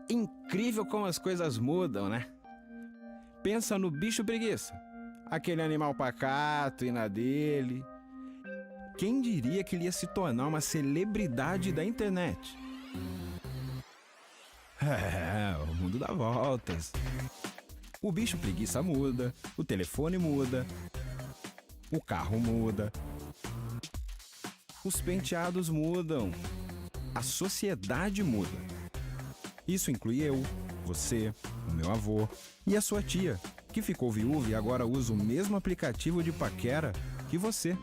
Incrível como as coisas mudam, né? Pensa no bicho preguiça. Aquele animal pacato e na dele. Quem diria que ele ia se tornar uma celebridade da internet? O mundo dá voltas. O bicho preguiça muda, o telefone muda, o carro muda, os penteados mudam, a sociedade muda. Isso inclui eu, você, o meu avô e a sua tia, que ficou viúva e agora usa o mesmo aplicativo de paquera que você.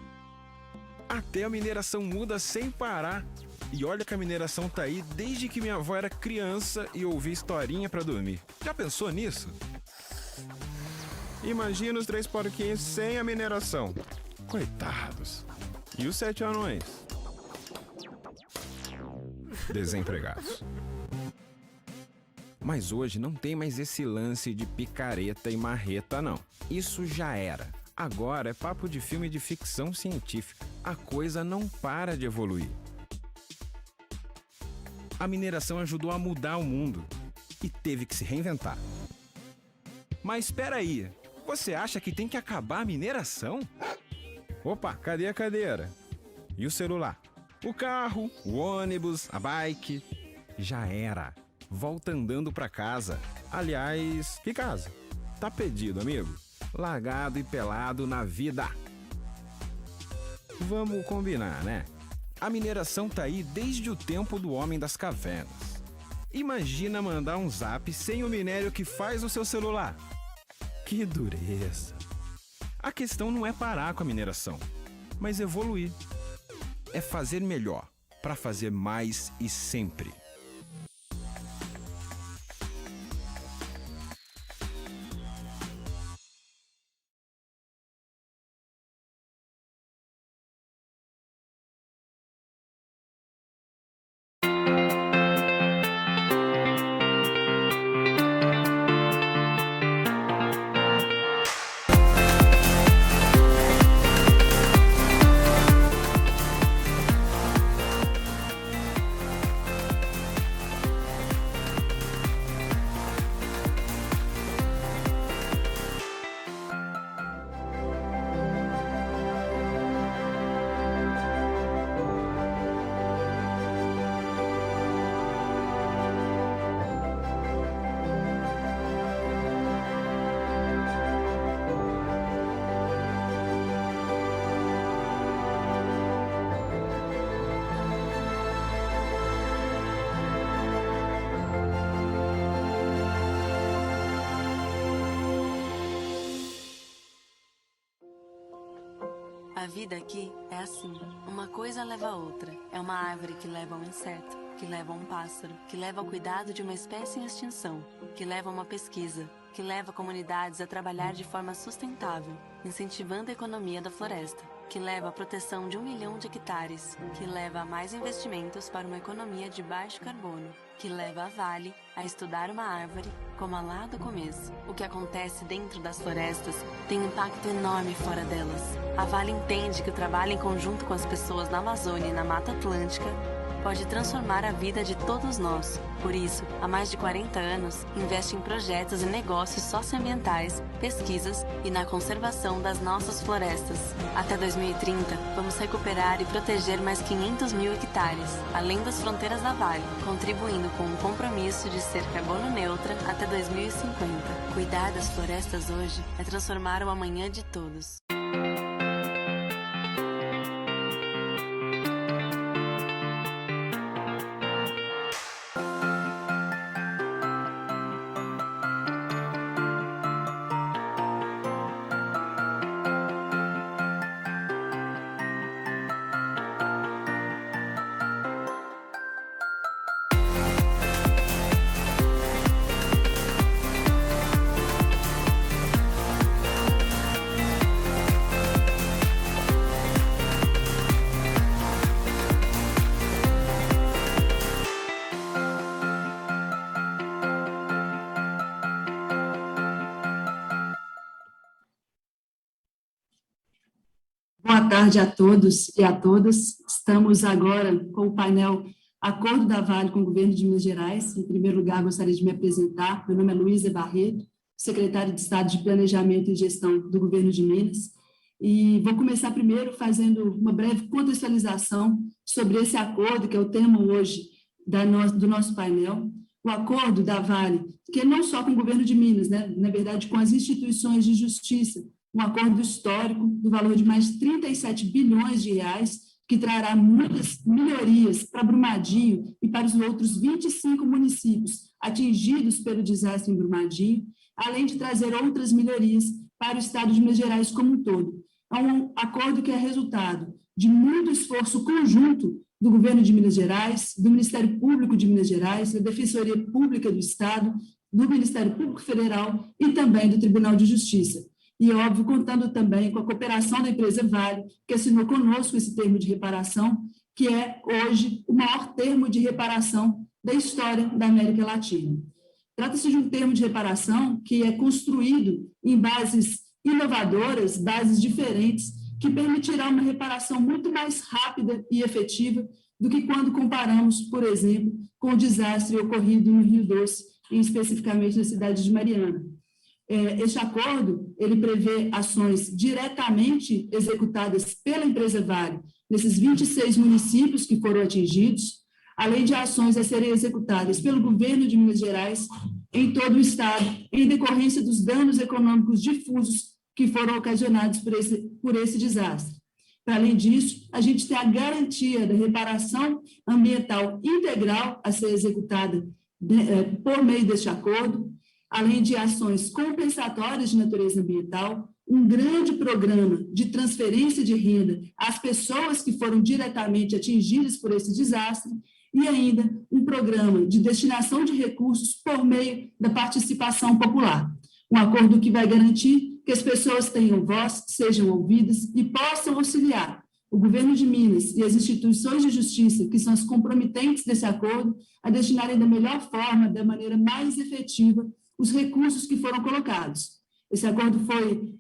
Até a mineração muda sem parar. E olha que a mineração tá aí desde que minha avó era criança e ouvia historinha pra dormir. Já pensou nisso? Imagina os 3 porquinhos sem a mineração. Coitados. E os 7 anões? Desempregados. Mas hoje não tem mais esse lance de picareta e marreta, não. Isso já era. Agora é papo de filme de ficção científica. A coisa não para de evoluir. A mineração ajudou a mudar o mundo e teve que se reinventar. Mas espera aí, você acha que tem que acabar a mineração? Opa, cadê a cadeira? E o celular? O carro, o ônibus, a bike? Já era. Volta andando pra casa. Aliás, que casa? Tá pedido, amigo. Largado e pelado na vida. Vamos combinar, né? A mineração tá aí desde o tempo do homem das cavernas. Imagina mandar um zap sem o minério que faz o seu celular. Que dureza. A questão não é parar com a mineração, mas evoluir. É fazer melhor, para fazer mais e sempre. A vida aqui é assim, uma coisa leva a outra. É uma árvore que leva a um inseto, que leva a um pássaro, que leva ao cuidado de uma espécie em extinção, que leva a uma pesquisa, que leva comunidades a trabalhar de forma sustentável, incentivando a economia da floresta, que leva à proteção de 1 milhão de hectares, que leva a mais investimentos para uma economia de baixo carbono, que leva a Vale a estudar uma árvore como lá do começo. O que acontece dentro das florestas tem impacto enorme fora delas. A Vale entende que o trabalho em conjunto com as pessoas na Amazônia e na Mata Atlântica pode transformar a vida de todos nós. Por isso, há mais de 40 anos, investe em projetos e negócios socioambientais, pesquisas e na conservação das nossas florestas. Até 2030, vamos recuperar e proteger mais 500 mil hectares, além das fronteiras da Vale, contribuindo com um compromisso de ser carbono neutra até 2050. Cuidar das florestas hoje é transformar o amanhã de todos. Boa tarde a todos e a todas. Estamos agora com o painel acordo da Vale com o governo de Minas Gerais. Em primeiro lugar, gostaria de me apresentar. Meu nome é Luísa Barreto, secretária de Estado de Planejamento e Gestão do governo de Minas. E vou começar primeiro fazendo uma breve contextualização sobre esse acordo, que é o tema hoje do nosso painel. O acordo da Vale, que não só com o governo de Minas, né, na verdade, com as instituições de justiça, um acordo histórico do valor de mais de 37 bilhões de reais, que trará muitas melhorias para Brumadinho e para os outros 25 municípios atingidos pelo desastre em Brumadinho, além de trazer outras melhorias para o estado de Minas Gerais como um todo. É um acordo que é resultado de muito esforço conjunto do governo de Minas Gerais, do Ministério Público de Minas Gerais, da Defensoria Pública do Estado, do Ministério Público Federal e também do Tribunal de Justiça. E, óbvio, contando também com a cooperação da empresa Vale, que assinou conosco esse termo de reparação, que é, hoje, o maior termo de reparação da história da América Latina. Trata-se de um termo de reparação que é construído em bases inovadoras, bases diferentes, que permitirá uma reparação muito mais rápida e efetiva do que quando comparamos, por exemplo, com o desastre ocorrido no Rio Doce, e especificamente na cidade de Mariana. Este acordo, ele prevê ações diretamente executadas pela empresa Vale nesses 26 municípios que foram atingidos, além de ações a serem executadas pelo governo de Minas Gerais em todo o estado, em decorrência dos danos econômicos difusos que foram ocasionados por esse desastre. Para além disso, a gente tem a garantia da reparação ambiental integral a ser executada por meio deste acordo, além de ações compensatórias de natureza ambiental, um grande programa de transferência de renda às pessoas que foram diretamente atingidas por esse desastre e ainda um programa de destinação de recursos por meio da participação popular. Um acordo que vai garantir que as pessoas tenham voz, sejam ouvidas e possam auxiliar o governo de Minas e as instituições de justiça, que são as comprometentes desse acordo, a destinarem da melhor forma, da maneira mais efetiva, os recursos que foram colocados. Esse acordo foi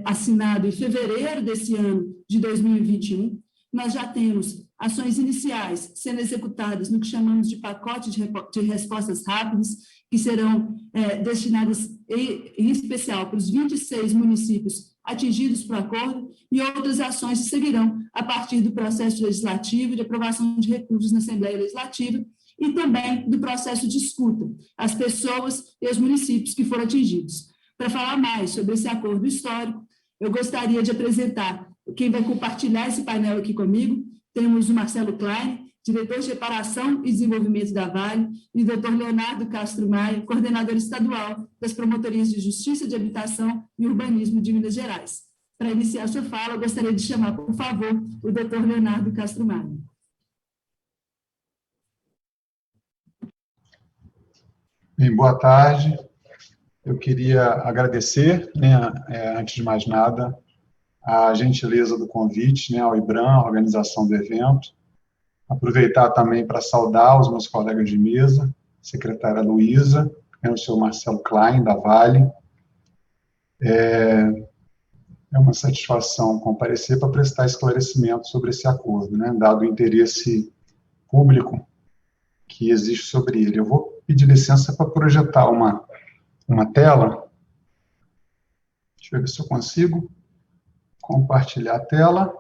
assinado em fevereiro desse ano de 2021. Nós já temos ações iniciais sendo executadas no que chamamos de pacote de respostas rápidas, que serão destinadas em especial para os 26 municípios atingidos pelo acordo, e outras ações que seguirão a partir do processo legislativo de aprovação de recursos na Assembleia Legislativa e também do processo de escuta às pessoas e aos municípios que foram atingidos. Para falar mais sobre esse acordo histórico, eu gostaria de apresentar quem vai compartilhar esse painel aqui comigo. Temos o Marcelo Klein, diretor de Reparação e Desenvolvimento da Vale, e o Dr. Leonardo Castro Maia, coordenador estadual das Promotorias de Justiça de Habitação e Urbanismo de Minas Gerais. Para iniciar a sua fala, eu gostaria de chamar, por favor, o Dr. Leonardo Castro Maia. Bem, boa tarde. Eu queria agradecer, antes de mais nada, a gentileza do convite, ao IBRAM, a organização do evento. Aproveitar também para saudar os meus colegas de mesa, a secretária Luísa, o senhor Marcelo Klein, da Vale. É uma satisfação comparecer para prestar esclarecimento sobre esse acordo, dado o interesse público que existe sobre ele. Eu vou pedir licença para projetar uma tela. Deixa eu ver se eu consigo compartilhar a tela.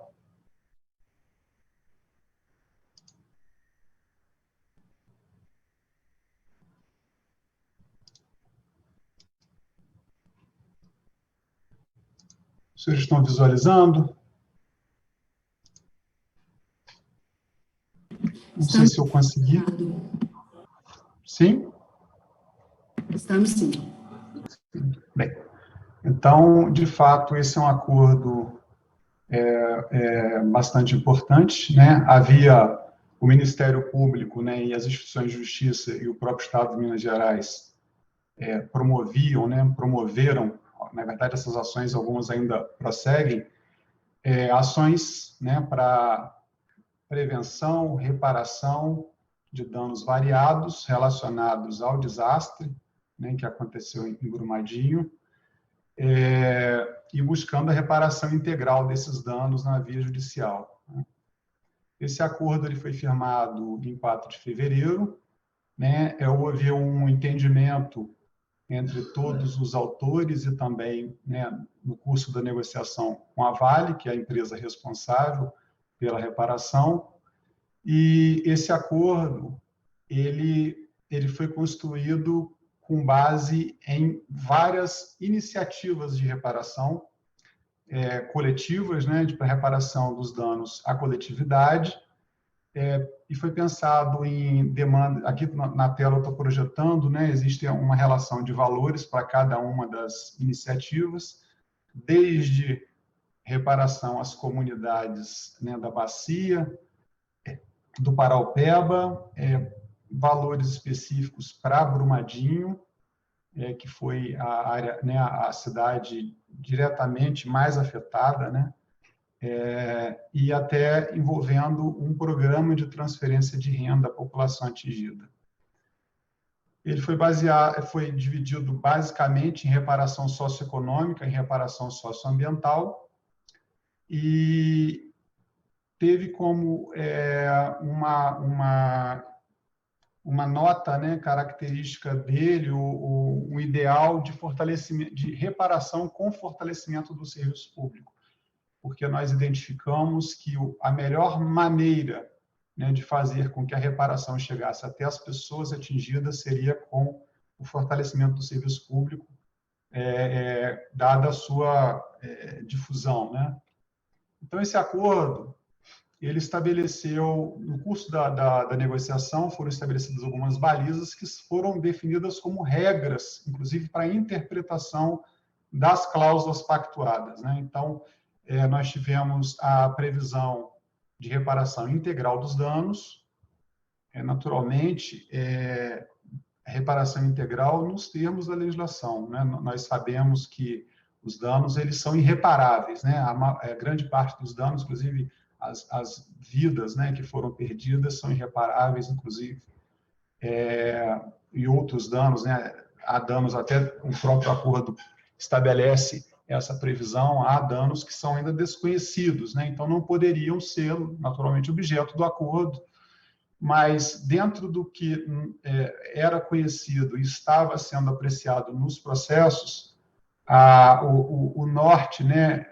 Vocês estão visualizando? Não sei se eu consegui. Sim? Estamos sim. Bem, então, de fato, esse é um acordo bastante importante, Havia o Ministério Público, e as instituições de justiça e o próprio Estado de Minas Gerais promoveram, na verdade, essas ações, algumas ainda prosseguem, ações para prevenção, reparação de danos variados relacionados ao desastre, que aconteceu em Brumadinho, e buscando a reparação integral desses danos na via judicial. Esse acordo ele foi firmado em 4 de fevereiro, né? Houve um entendimento entre todos os autores e também, né, no curso da negociação com a Vale, que é a empresa responsável pela reparação, e esse acordo ele foi construído com base em várias iniciativas de reparação coletivas, né, de reparação dos danos à coletividade, e foi pensado em demanda. Aqui na tela eu estou projetando, né, existe uma relação de valores para cada uma das iniciativas, desde reparação às comunidades, né, da bacia, do Paraupeba, valores específicos para Brumadinho, que foi a área, né, a cidade diretamente mais afetada, né, e até envolvendo um programa de transferência de renda à população atingida. Ele foi dividido basicamente em reparação socioeconômica e reparação socioambiental, e teve como uma nota, né, característica dele, o ideal de fortalecimento, de reparação com fortalecimento do serviço público, porque nós identificamos que a melhor maneira, né, de fazer com que a reparação chegasse até as pessoas atingidas seria com o fortalecimento do serviço público, dada a sua difusão, né? Então, esse acordo ele estabeleceu, no curso da negociação, foram estabelecidas algumas balizas que foram definidas como regras, inclusive para a interpretação das cláusulas pactuadas, né? Então, nós tivemos a previsão de reparação integral dos danos, naturalmente, reparação integral nos termos da legislação, né? Nós sabemos que os danos eles são irreparáveis, né? A grande parte dos danos, inclusive as vidas, né, que foram perdidas, são irreparáveis, inclusive, e outros danos, né? Há danos, até o próprio acordo estabelece essa previsão, há danos que são ainda desconhecidos, né? Então não poderiam ser, naturalmente, objeto do acordo, mas dentro do que era conhecido e estava sendo apreciado nos processos, o norte, né,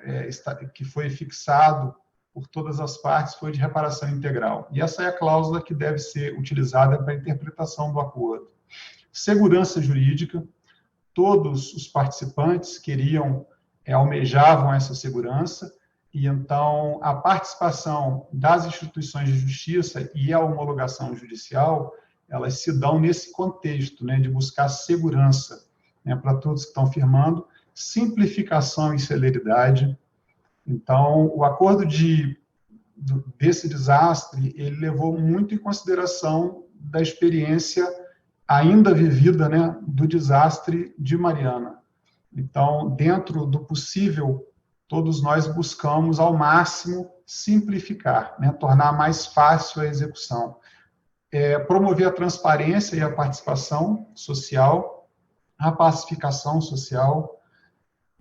que foi fixado por todas as partes foi de reparação integral. E essa é a cláusula que deve ser utilizada para a interpretação do acordo. Segurança jurídica, todos os participantes almejavam essa segurança, e então a participação das instituições de justiça e a homologação judicial, elas se dão nesse contexto, né, de buscar segurança, né, para todos que estão firmando, simplificação e celeridade. Então, o acordo desse desastre, ele levou muito em consideração da experiência ainda vivida, né, do desastre de Mariana. Então, dentro do possível, todos nós buscamos ao máximo simplificar, né, tornar mais fácil a execução, promover a transparência e a participação social, a pacificação social,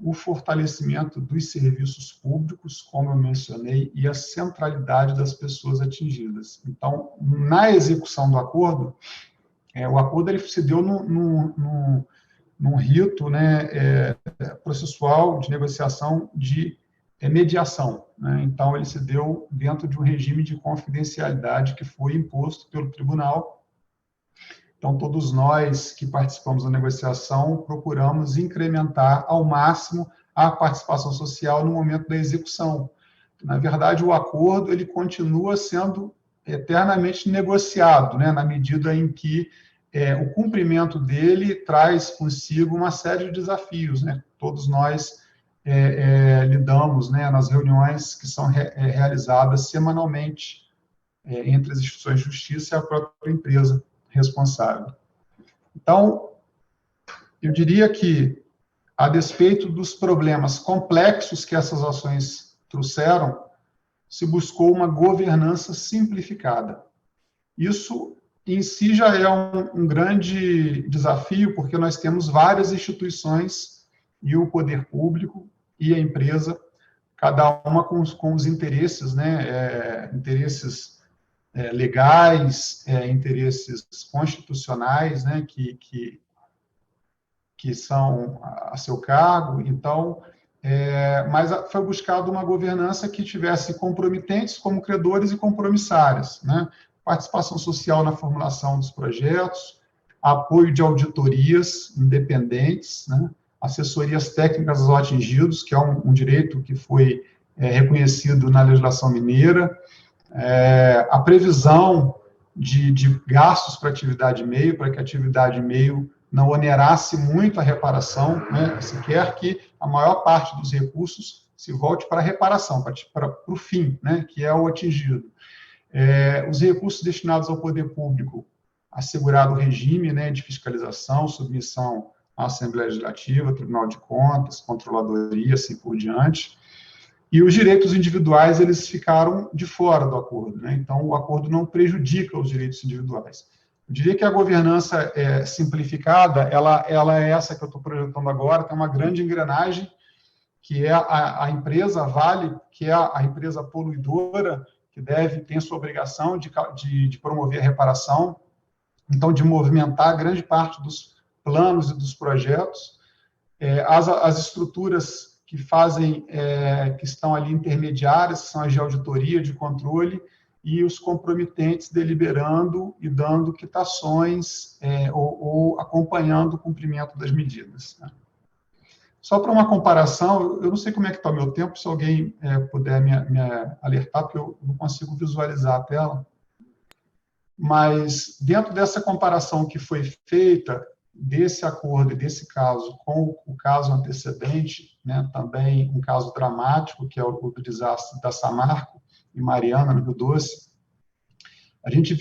o fortalecimento dos serviços públicos, como eu mencionei, e a centralidade das pessoas atingidas. Então, na execução do acordo, o acordo ele se deu num rito, né, processual de negociação de mediação, né? Então, ele se deu dentro de um regime de confidencialidade que foi imposto pelo tribunal. Então, todos nós que participamos da negociação procuramos incrementar ao máximo a participação social no momento da execução. Na verdade, o acordo ele continua sendo eternamente negociado, né, na medida em que o cumprimento dele traz consigo uma série de desafios, né? Todos nós lidamos, né, nas reuniões que são realizadas semanalmente entre as instituições de justiça e a própria empresa responsável. Então, eu diria que, a despeito dos problemas complexos que essas ações trouxeram, se buscou uma governança simplificada. Isso, em si, já é um grande desafio, porque nós temos várias instituições, e o poder público e a empresa, cada uma com os interesses, né, interesses legais, interesses constitucionais, né, que são a seu cargo. Então, mas foi buscado uma governança que tivesse compromitentes como credores e compromissários, né? Participação social na formulação dos projetos, apoio de auditorias independentes, né? Assessorias técnicas aos atingidos, que é um direito que foi reconhecido na legislação mineira, a previsão de gastos para atividade meio, para que a atividade meio não onerasse muito a reparação, né? Se quer que a maior parte dos recursos se volte para a reparação, para o fim, né? Que é o atingido. Os recursos destinados ao poder público, assegurado o regime, né, de fiscalização, submissão à Assembleia Legislativa, Tribunal de Contas, Controladoria, assim por diante. E os direitos individuais, eles ficaram de fora do acordo, né? Então, o acordo não prejudica os direitos individuais. Eu diria que a governança simplificada, ela é essa que eu estou projetando agora, tem uma grande engrenagem, que é a empresa Vale, que é a empresa poluidora, que tem sua obrigação de promover a reparação, então, de movimentar grande parte dos planos e dos projetos. As estruturas que fazem, que estão ali intermediárias, que são as de auditoria, de controle, e os compromitentes deliberando e dando quitações ou acompanhando o cumprimento das medidas, né? Só para uma comparação, eu não sei como é que está o meu tempo, se alguém puder me alertar, porque eu não consigo visualizar a tela, mas dentro dessa comparação que foi feita desse acordo e desse caso com o caso antecedente, né, também um caso dramático, que é o do desastre da Samarco, em Mariana, no Rio Doce, a gente,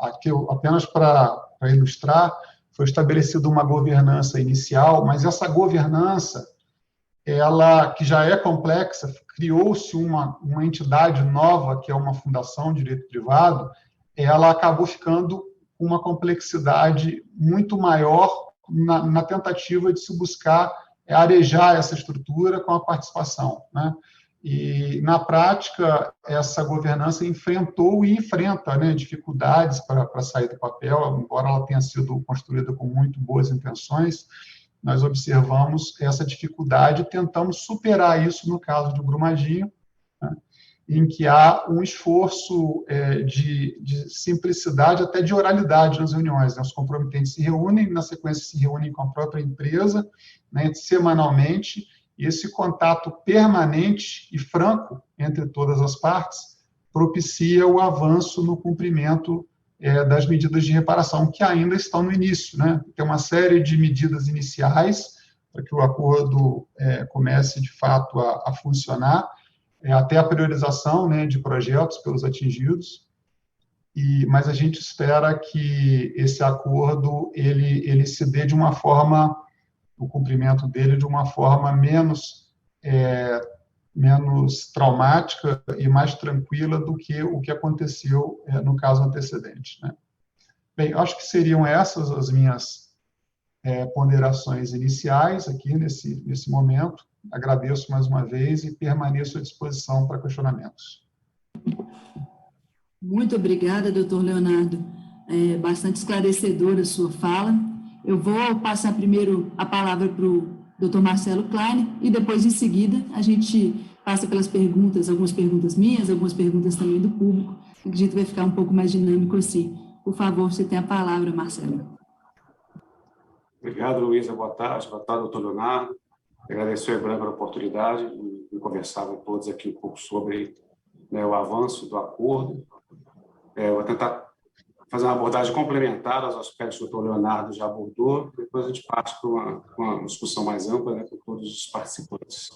aqui, apenas para ilustrar, foi estabelecida uma governança inicial, mas essa governança, ela, que já é complexa, criou-se uma entidade nova, que é uma fundação de direito privado, ela acabou ficando com uma complexidade muito maior na tentativa de se buscar arejar essa estrutura com a participação, né? E, na prática, essa governança enfrentou e enfrenta, né, dificuldades para sair do papel, embora ela tenha sido construída com muito boas intenções, nós observamos essa dificuldade e tentamos superar isso no caso de Brumadinho, né, em que há um esforço de simplicidade, até de oralidade nas reuniões, né? Os comprometentes se reúnem, na sequência se reúnem com a própria empresa, né, semanalmente, e esse contato permanente e franco entre todas as partes propicia o avanço no cumprimento das medidas de reparação, que ainda estão no início, né? Tem uma série de medidas iniciais para que o acordo comece, de fato, a funcionar, até a priorização, né, de projetos pelos atingidos, mas a gente espera que esse acordo ele se dê de uma forma, o cumprimento dele de uma forma menos traumática e mais tranquila do que o que aconteceu no caso antecedente, né? Bem, acho que seriam essas as minhas ponderações iniciais aqui nesse momento. Agradeço mais uma vez e permaneço à disposição para questionamentos. Muito obrigada, doutor Leonardo. Bastante esclarecedora a sua fala. Eu vou passar primeiro a palavra para o doutor Marcelo Klein e depois, em seguida, a gente passa pelas perguntas, algumas perguntas minhas, algumas perguntas também do público, que a gente vai ficar um pouco mais dinâmico assim. Por favor, você tem a palavra, Marcelo. Obrigado, Luísa. Boa tarde, doutor Leonardo. Agradeço ao EBRAM pela oportunidade de conversar com todos aqui um pouco sobre, né, o avanço do acordo. Vou tentar fazer uma abordagem complementar aos aspectos que o doutor Leonardo já abordou, depois a gente parte para uma discussão mais ampla, né, com todos os participantes.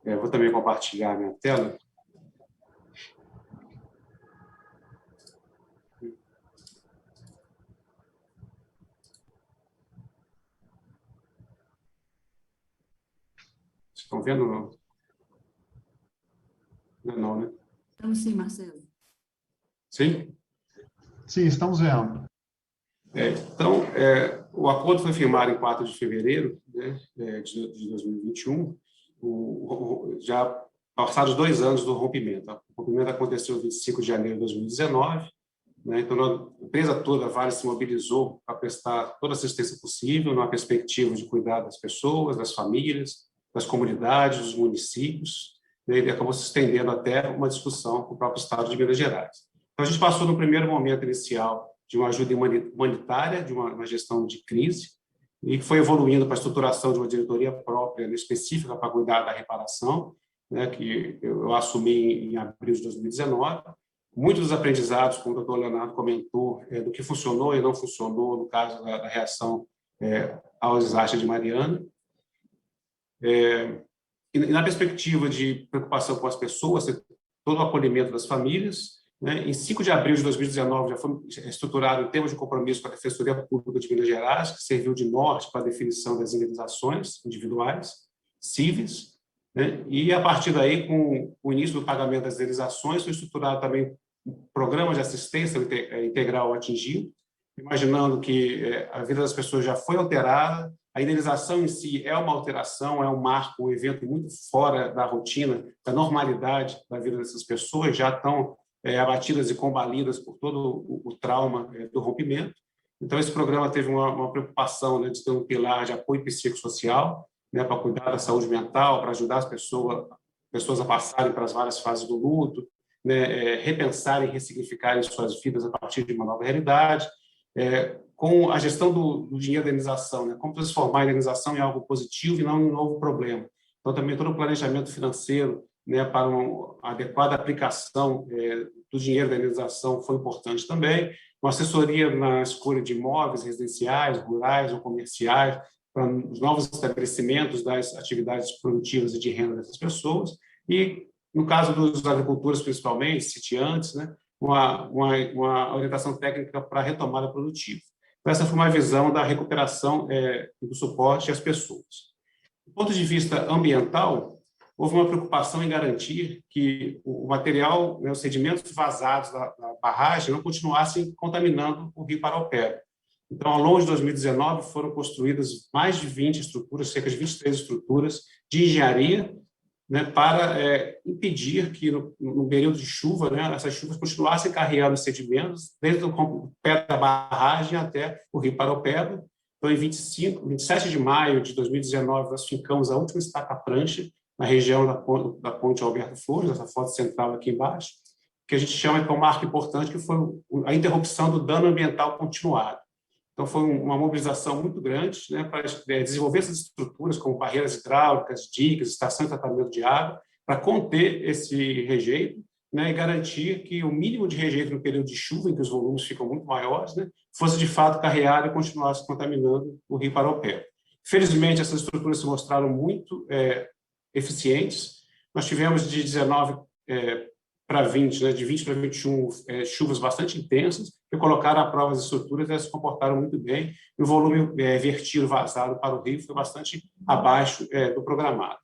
Vou também compartilhar a minha tela. Estão vendo? Não, né? Estamos sim, Marcelo. Sim? Sim, estamos vendo. Então, o acordo foi firmado em 4 de fevereiro, né, de 2021, já passados 2 anos do rompimento. O rompimento aconteceu em 25 de janeiro de 2019, né? Então, a empresa toda, a Vale, se mobilizou para prestar toda a assistência possível, numa perspectiva de cuidar das pessoas, das famílias, das comunidades, dos municípios, né? E acabou se estendendo até uma discussão com o próprio Estado de Minas Gerais. Então, a gente passou no primeiro momento inicial de uma ajuda humanitária, de uma gestão de crise, e que foi evoluindo para a estruturação de uma diretoria própria, específica para cuidar da reparação, né, que eu assumi em abril de 2019. Muitos dos aprendizados, como o doutor Leonardo comentou, do que funcionou e não funcionou no caso da reação ao desastre de Mariana. E na perspectiva de preocupação com as pessoas, todo o acolhimento das famílias, né, em 5 de abril de 2019 já foi estruturado em termos de compromisso com a Defensoria Pública de Minas Gerais, que serviu de norte para a definição das indenizações individuais, cíveis, né, e a partir daí, com o início do pagamento das indenizações, foi estruturado também um programa de assistência integral atingido, imaginando que a vida das pessoas já foi alterada, a indenização em si é uma alteração, é um marco, um evento muito fora da rotina, da normalidade da vida dessas pessoas, já estão abatidas e combalidas por todo o trauma do rompimento. Então, esse programa teve uma preocupação, né, de ter um pilar de apoio psicossocial, né, para cuidar da saúde mental, para ajudar as pessoas a passarem para as várias fases do luto, né, repensarem, ressignificarem suas vidas a partir de uma nova realidade, com a gestão do dinheiro da indenização, né, como transformar a indenização em algo positivo e não em um novo problema. Então, também todo o planejamento financeiro, né, para uma adequada aplicação do dinheiro da indenização foi importante também. Uma assessoria na escolha de imóveis residenciais, rurais ou comerciais, para os novos estabelecimentos das atividades produtivas e de renda dessas pessoas. E, no caso dos agricultores, principalmente, sitiantes, né, uma orientação técnica para a retomada produtiva. Então, essa foi uma visão da recuperação e do suporte às pessoas. Do ponto de vista ambiental, houve uma preocupação em garantir que o material, né, os sedimentos vazados da barragem não continuassem contaminando o rio Paraopeba. Então, ao longo de 2019, foram construídas mais de 20 estruturas, cerca de 23 estruturas de engenharia, né, para impedir que, no período de chuva, né, essas chuvas continuassem carregando sedimentos desde o pé da barragem até o rio Paraopeba. Então, em 27 de maio de 2019, nós fincamos a última estaca-prancha na região da Ponte Alberto Flores, essa foto central aqui embaixo, que a gente chama de um marco importante, que foi a interrupção do dano ambiental continuado. Então, foi uma mobilização muito grande, né, para desenvolver essas estruturas, como barreiras hidráulicas, diques, estação de tratamento de água, para conter esse rejeito, né, e garantir que o mínimo de rejeito no período de chuva, em que os volumes ficam muito maiores, né, fosse de fato carreado e continuasse contaminando o rio Paraopeba. Felizmente, essas estruturas se mostraram muito eficientes. Nós tivemos de 19 para 20, né, de 20 para 21, chuvas bastante intensas, que colocaram à prova as estruturas e elas se comportaram muito bem, e o volume vertido, vazado para o rio foi bastante abaixo do programado.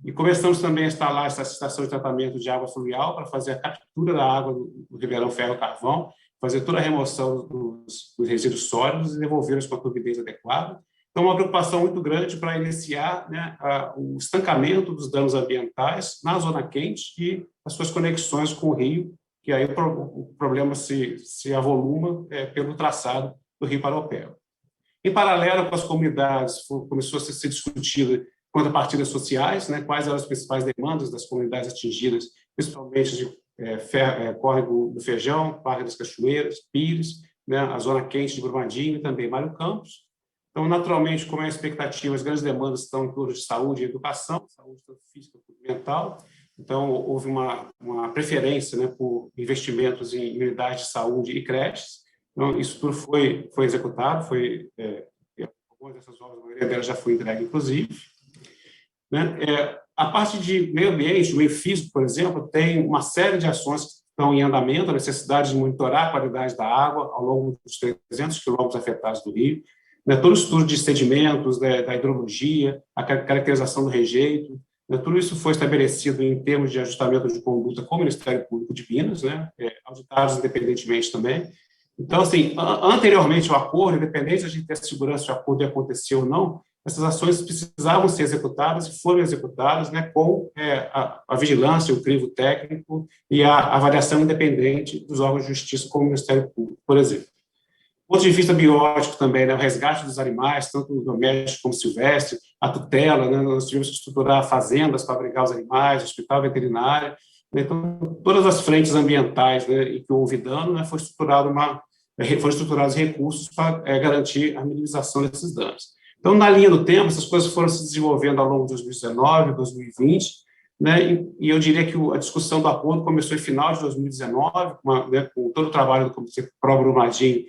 E começamos também a instalar essa estação de tratamento de água fluvial para fazer a captura da água do Ribeirão Ferro Carvão, fazer toda a remoção dos resíduos sólidos e devolvê-los com a turbidez adequada. Então, uma preocupação muito grande para iniciar, né, o estancamento dos danos ambientais na zona quente e as suas conexões com o rio, que aí o problema se avoluma pelo traçado do rio Paraopeba. Em paralelo com as comunidades, começou a ser discutido contrapartidas sociais, né, quais eram as principais demandas das comunidades atingidas, principalmente de Córrego do Feijão, Parque das Cachoeiras, Pires, né, a zona quente de Brumadinho e também Mário Campos. Então, naturalmente, como é a expectativa, as grandes demandas estão em torno de saúde e educação, saúde tanto física quanto mental. Então, houve uma preferência, né, por investimentos em unidades de saúde e creches. Então, isso tudo foi executado, algumas dessas obras, a maioria delas já foi entregue, inclusive. Né? A parte de meio ambiente, o meio físico, por exemplo, tem uma série de ações que estão em andamento, a necessidade de monitorar a qualidade da água ao longo dos 300 quilômetros afetados do rio, né? Todo o estudo de sedimentos, da hidrologia, a caracterização do rejeito, né? Tudo isso foi estabelecido em termos de ajustamento de conduta com o Ministério Público de Minas, né? Auditados independentemente também. Então, assim, anteriormente ao acordo, independente de ter segurança de acordo ia acontecer ou não, essas ações precisavam ser executadas e foram executadas, né, com a vigilância, o crivo técnico e a avaliação independente dos órgãos de justiça, como o Ministério Público, por exemplo. Do ponto de vista biótico também, né, o resgate dos animais, tanto doméstico como silvestre, a tutela, né, nós tivemos que estruturar fazendas para abrigar os animais, hospital veterinário, né, então, todas as frentes ambientais, né, em que houve dano, né, foram estruturados recursos para garantir a minimização desses danos. Então, na linha do tempo, essas coisas foram se desenvolvendo ao longo de 2019, 2020, né, e eu diria que a discussão do acordo começou em final de 2019, com todo o trabalho do Comitê Pro-Brumadinho,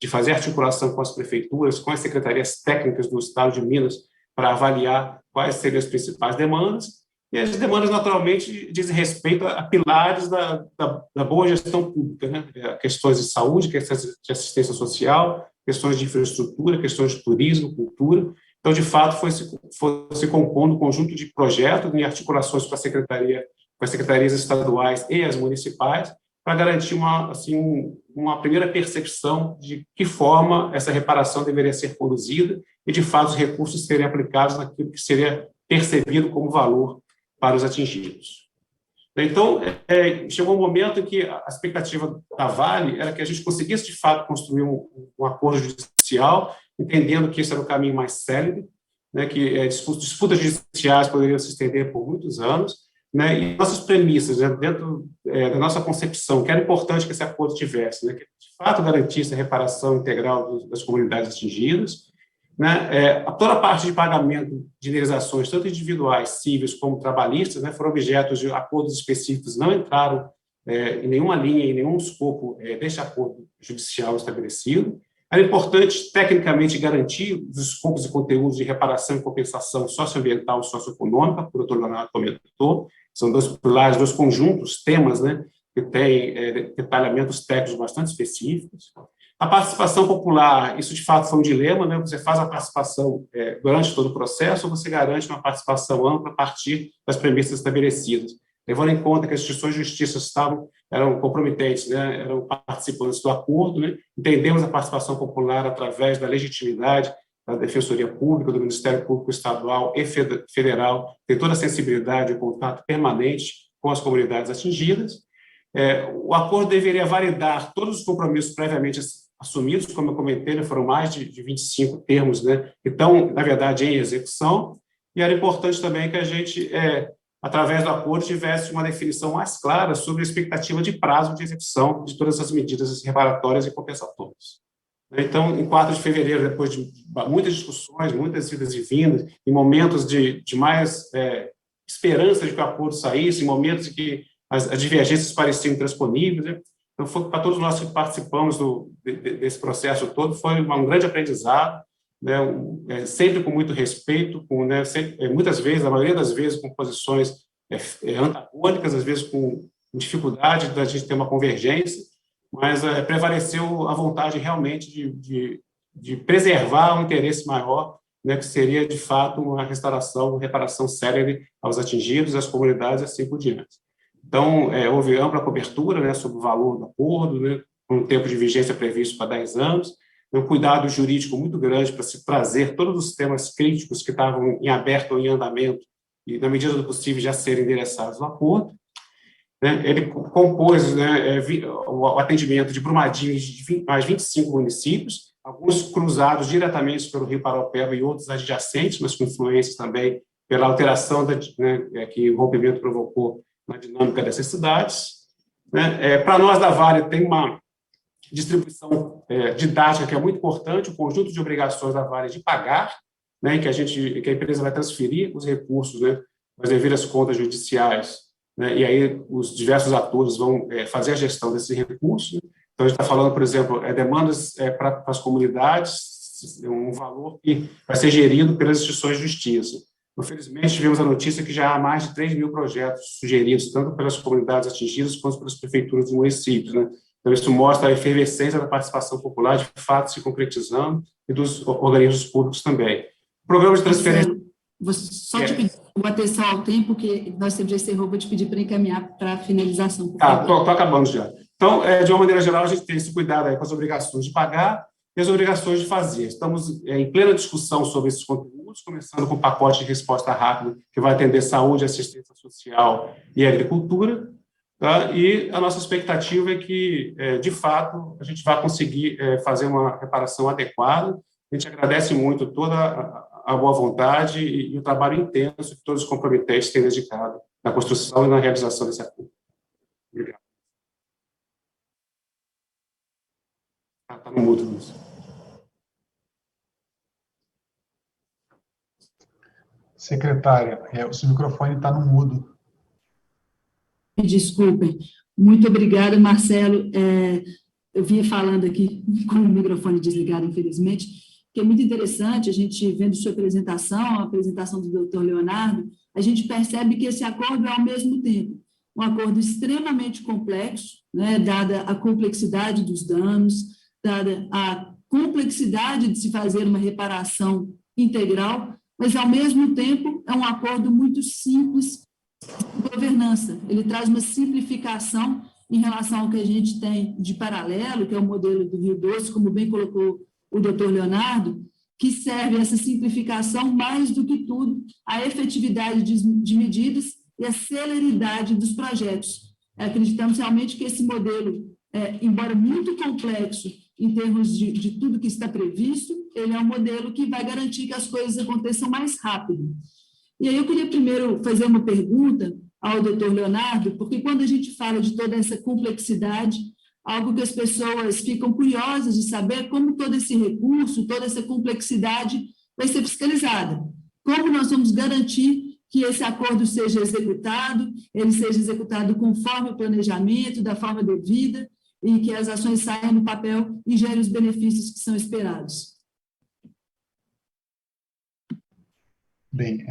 de fazer articulação com as prefeituras, com as secretarias técnicas do Estado de Minas, para avaliar quais seriam as principais demandas, e as demandas, naturalmente, dizem respeito a pilares da boa gestão pública, né? Questões de saúde, questões de assistência social, questões de infraestrutura, questões de turismo, cultura. Então, de fato, foi se compondo um conjunto de projetos em articulações com as secretarias estaduais e as municipais, para garantir uma primeira percepção de que forma essa reparação deveria ser conduzida e, de fato, os recursos serem aplicados naquilo que seria percebido como valor para os atingidos. Então, chegou um momento em que a expectativa da Vale era que a gente conseguisse, de fato, construir um acordo judicial, entendendo que esse era o caminho mais célebre, né, que disputas judiciais poderiam se estender por muitos anos, né, e nossas premissas, né, dentro da nossa concepção, que era importante que esse acordo tivesse, né, que, de fato, garantisse a reparação integral das comunidades atingidas, né, toda a parte de pagamento de indenizações, tanto individuais, cíveis como trabalhistas, né, foram objetos de acordos específicos, não entraram em nenhuma linha, em nenhum escopo deste acordo judicial estabelecido. Era importante, tecnicamente, garantir os escopos e conteúdos de reparação e compensação socioambiental e socioeconômica, por outro lado, comentou, são dois pilares, dois conjuntos, temas, né, que têm detalhamentos técnicos bastante específicos. A participação popular, isso de fato foi um dilema, né? Você faz a participação durante todo o processo ou você garante uma participação ampla a partir das premissas estabelecidas, levando em conta que as instituições de justiça eram comprometentes, né? Eram participantes do acordo, né? Entendemos a participação popular através da legitimidade da Defensoria Pública, do Ministério Público Estadual e Federal, tem toda a sensibilidade e contato permanente com as comunidades atingidas. O acordo deveria validar todos os compromissos previamente assumidos, como eu comentei, né, foram mais de 25 termos, né, que estão, na verdade, em execução, e era importante também que a gente, através do acordo, tivesse uma definição mais clara sobre a expectativa de prazo de execução de todas as medidas reparatórias e compensatórias. Então, em 4 de fevereiro, depois de muitas discussões, muitas idas e vindas, em momentos de mais esperança de que o acordo saísse, em momentos em que as divergências pareciam intransponíveis, né? Então, foi para todos nós que participamos desse processo todo, foi um grande aprendizado, né? Sempre com muito respeito, né? Muitas vezes, a maioria das vezes, com posições antagônicas, às vezes com dificuldade da gente ter uma convergência, mas prevaleceu a vontade realmente de preservar um interesse maior, né, que seria, de fato, uma restauração, uma reparação célere aos atingidos, às comunidades, e assim por diante. Então, houve ampla cobertura, né, sobre o valor do acordo, né, com um tempo de vigência previsto para 10 anos, um cuidado jurídico muito grande para se trazer todos os temas críticos que estavam em aberto ou em andamento e, na medida do possível, já serem endereçados no acordo. Né. Ele compôs, né, o atendimento de Brumadinho de mais 25 municípios, alguns cruzados diretamente pelo Rio Paraopeba e outros adjacentes, mas com influências também pela alteração que o rompimento provocou na dinâmica dessas cidades. Né? Para nós da Vale tem uma distribuição didática que é muito importante, o conjunto de obrigações da Vale de pagar, né, que a empresa vai transferir os recursos, né, as devidas contas judiciais, né, e aí os diversos atores vão fazer a gestão desses recursos. Né? Então, a gente está falando, por exemplo, demandas para as comunidades, um valor que vai ser gerido pelas instituições de justiça. Infelizmente, tivemos a notícia que já há mais de 3 mil projetos sugeridos, tanto pelas comunidades atingidas quanto pelas prefeituras dos municípios. Né? Então, isso mostra a efervescência da participação popular, de fato, se concretizando, e dos organismos públicos também. Programa de transferência... Vou só te pedir uma atenção ao tempo, que nós temos esse vou te pedir para encaminhar para a finalização. Estou acabando já. Então, de uma maneira geral, a gente tem esse cuidado aí com as obrigações de pagar e as obrigações de fazer. Estamos em plena discussão sobre esses conteúdos, recursos, começando com o pacote de resposta rápida, que vai atender saúde, assistência social e agricultura. Tá? E a nossa expectativa é que, de fato, a gente vai conseguir fazer uma reparação adequada. A gente agradece muito toda a boa vontade e o trabalho intenso que todos os comprometentes têm dedicado na construção e na realização desse acordo. Obrigado. Está no mudo, Luiz. Secretária, o seu microfone está no mudo. Me desculpem. Muito obrigada, Marcelo. Eu vinha falando aqui com o microfone desligado, infelizmente, que é muito interessante, a gente vendo sua apresentação, a apresentação do Dr. Leonardo, a gente percebe que esse acordo é, ao mesmo tempo, um acordo extremamente complexo, né, dada a complexidade dos danos, dada a complexidade de se fazer uma reparação integral, mas, ao mesmo tempo, é um acordo muito simples de governança. Ele traz uma simplificação em relação ao que a gente tem de paralelo, que é o modelo do Rio Doce, como bem colocou o doutor Leonardo, que serve essa simplificação, mais do que tudo, a efetividade de medidas e a celeridade dos projetos. Acreditamos realmente que esse modelo, embora muito complexo em termos de tudo que está previsto, ele é um modelo que vai garantir que as coisas aconteçam mais rápido. E aí eu queria primeiro fazer uma pergunta ao doutor Leonardo, porque quando a gente fala de toda essa complexidade, algo que as pessoas ficam curiosas de saber como todo esse recurso, toda essa complexidade vai ser fiscalizada. Como nós vamos garantir que esse acordo seja executado, ele seja executado conforme o planejamento, da forma devida, e que as ações saiam do papel e gerem os benefícios que são esperados. Bem,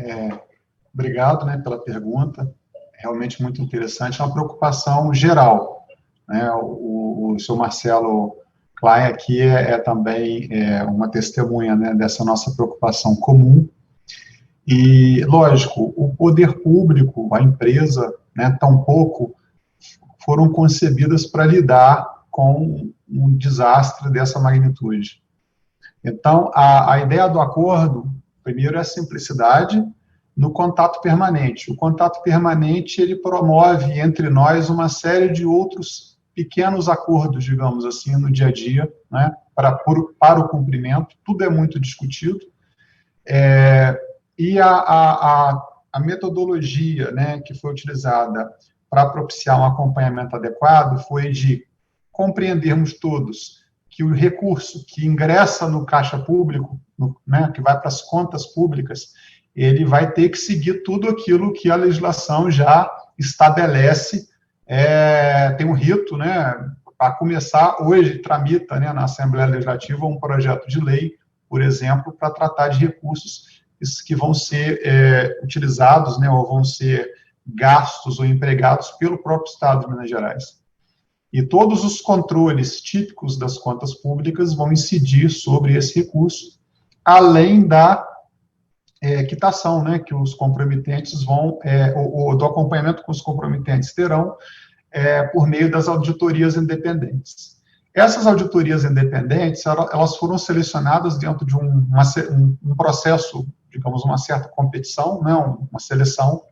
obrigado, né, pela pergunta, realmente muito interessante, é uma preocupação geral, né, o senhor Marcelo Klein aqui também uma testemunha, né, dessa nossa preocupação comum, e, lógico, o poder público, a empresa, né, tampouco foram concebidas para lidar com um desastre dessa magnitude. Então, a ideia do acordo, primeiro, é a simplicidade no contato permanente. O contato permanente, ele promove entre nós uma série de outros pequenos acordos, digamos assim, no dia a dia, né, para o cumprimento, tudo é muito discutido, e a metodologia, né, que foi utilizada para propiciar um acompanhamento adequado foi de compreendermos todos que o recurso que ingressa no caixa público, né, que vai para as contas públicas, ele vai ter que seguir tudo aquilo que a legislação já estabelece, tem um rito, né, para começar, hoje tramita, né, na Assembleia Legislativa um projeto de lei, por exemplo, para tratar de recursos que vão ser utilizados, né, ou vão ser gastos ou empregados pelo próprio Estado de Minas Gerais. E todos os controles típicos das contas públicas vão incidir sobre esse recurso, além da quitação, né, que os comprometentes vão, do acompanhamento que os comprometentes terão, por meio das auditorias independentes. Essas auditorias independentes, elas foram selecionadas dentro de um processo, digamos, uma certa competição, né, uma seleção,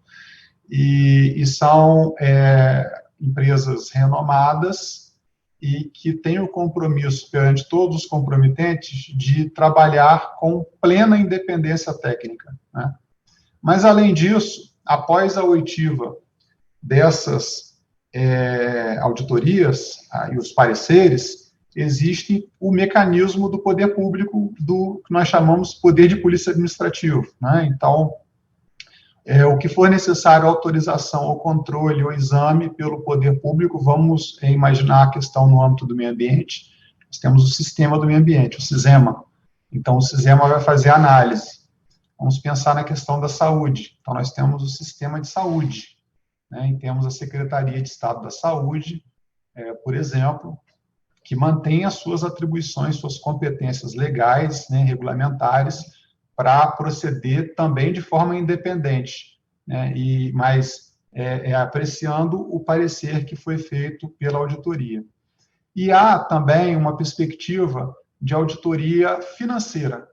e são empresas renomadas e que têm o compromisso perante todos os comprometentes de trabalhar com plena independência técnica, né? Mas, além disso, após a oitiva dessas auditorias e os pareceres, existe o mecanismo do poder público, do que nós chamamos poder de polícia administrativo, né? Então, o que for necessário, autorização ou controle ou exame pelo poder público, vamos imaginar a questão no âmbito do meio ambiente, nós temos o sistema do meio ambiente, o SISEMA. Então, o SISEMA vai fazer análise. Vamos pensar na questão da saúde. Então, nós temos o sistema de saúde, né? E temos a Secretaria de Estado da Saúde, por exemplo, que mantém as suas atribuições, suas competências legais, né, regulamentares, para proceder também de forma independente, né, mas apreciando o parecer que foi feito pela auditoria. E há também uma perspectiva de auditoria financeira.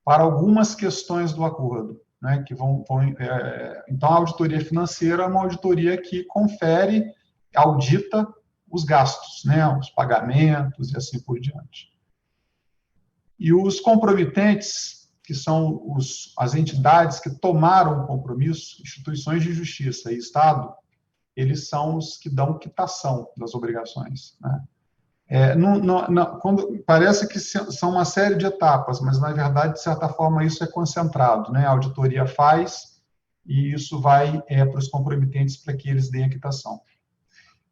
para algumas questões do acordo, né, que então, a auditoria financeira é uma auditoria que confere, audita os gastos, né, os pagamentos e assim por diante. E os comprometentes, que são as entidades que tomaram o compromisso, instituições de justiça e Estado, eles são os que dão quitação das obrigações, né? Parece que são uma série de etapas, mas, na verdade, de certa forma, isso é concentrado, né? A auditoria faz e isso vai para os comprometentes para que eles deem a quitação.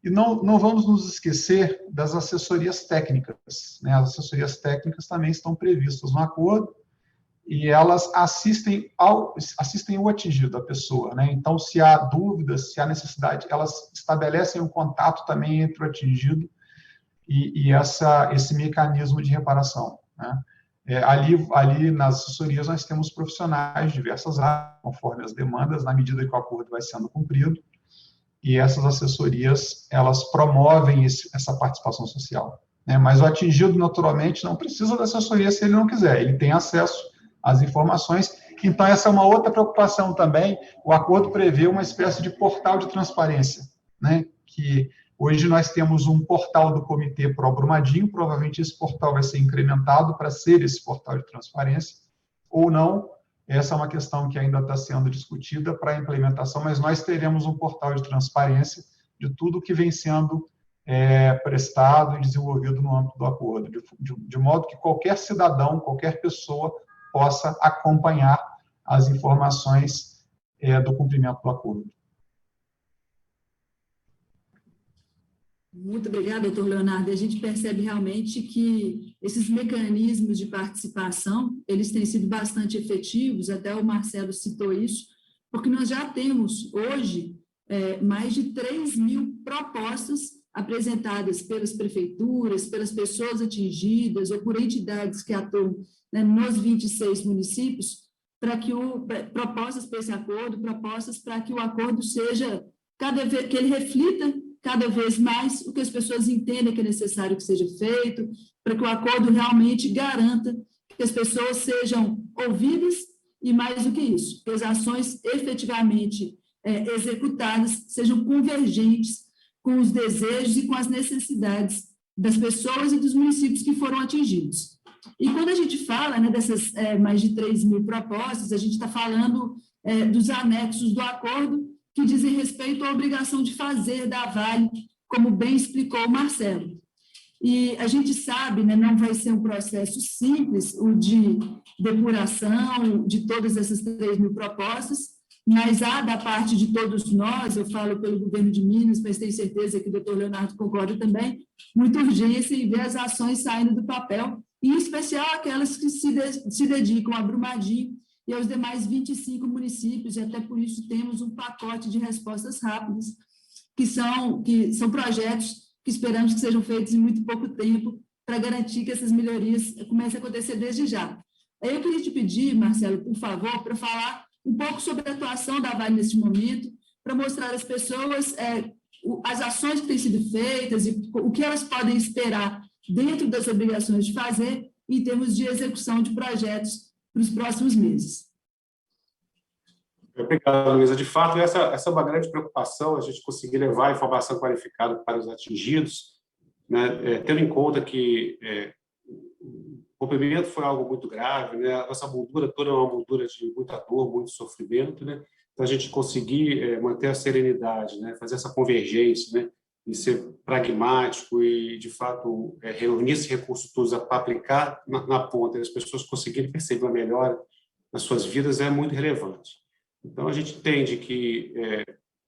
E não vamos nos esquecer das assessorias técnicas, né? As assessorias técnicas também estão previstas no acordo e elas assistem o atingido, a pessoa, né? Então, se há dúvidas, se há necessidade, elas estabelecem um contato também entre o atingido e esse mecanismo de reparação, né? Ali nas assessorias nós temos profissionais de diversas áreas, conforme as demandas, na medida que o acordo vai sendo cumprido, e essas assessorias, elas promovem essa participação social, né? Mas o atingido, naturalmente, não precisa da assessoria se ele não quiser, ele tem acesso às informações. Então, essa é uma outra preocupação também. O acordo prevê uma espécie de portal de transparência, né? Que hoje nós temos um portal do Comitê Pro Brumadinho, provavelmente esse portal vai ser incrementado para ser esse portal de transparência, ou não. Essa é uma questão que ainda está sendo discutida para a implementação, mas nós teremos um portal de transparência de tudo que vem sendo prestado e desenvolvido no âmbito do acordo, de modo que qualquer cidadão, qualquer pessoa possa acompanhar as informações do cumprimento do acordo. Muito obrigada, doutor Leonardo. A gente percebe realmente que esses mecanismos de participação, eles têm sido bastante efetivos, até o Marcelo citou isso, porque nós já temos, hoje, mais de 3.000 propostas apresentadas pelas prefeituras, pelas pessoas atingidas ou por entidades que atuam, né, nos 26 municípios, propostas para esse acordo, propostas para que o acordo seja, que ele reflita cada vez mais o que as pessoas entendem que é necessário que seja feito, para que o acordo realmente garanta que as pessoas sejam ouvidas e, mais do que isso, que as ações efetivamente executadas sejam convergentes com os desejos e com as necessidades das pessoas e dos municípios que foram atingidos. E quando a gente fala, né, dessas mais de 3.000 propostas, a gente está falando dos anexos do acordo, que dizem respeito à obrigação de fazer da Vale, como bem explicou o Marcelo. E a gente sabe, né, não vai ser um processo simples, o de depuração de todas essas 3.000 propostas, mas há da parte de todos nós, eu falo pelo governo de Minas, mas tenho certeza que o doutor Leonardo concorda também, muita urgência em ver as ações saindo do papel, e em especial aquelas que se dedicam a Brumadinho e aos demais 25 municípios, e até por isso temos um pacote de respostas rápidas, que são projetos que esperamos que sejam feitos em muito pouco tempo, para garantir que essas melhorias comecem a acontecer desde já. Eu queria te pedir, Marcelo, por favor, para falar um pouco sobre a atuação da Vale neste momento, para mostrar às pessoas as ações que têm sido feitas e o que elas podem esperar dentro das obrigações de fazer em termos de execução de projetos para os próximos meses. Obrigado, Luísa. De fato, essa é uma grande preocupação, a gente conseguir levar a informação qualificada para os atingidos, né? Tendo em conta que o rompimento foi algo muito grave, né? A nossa moldura toda é uma moldura de muita dor, muito sofrimento, né? Então, a gente conseguir manter a serenidade, né? Fazer essa convergência, né? E ser pragmático e, de fato, reunir esses recursos todos para aplicar na ponta e as pessoas conseguirem perceber uma melhora nas suas vidas é muito relevante. Então, a gente entende que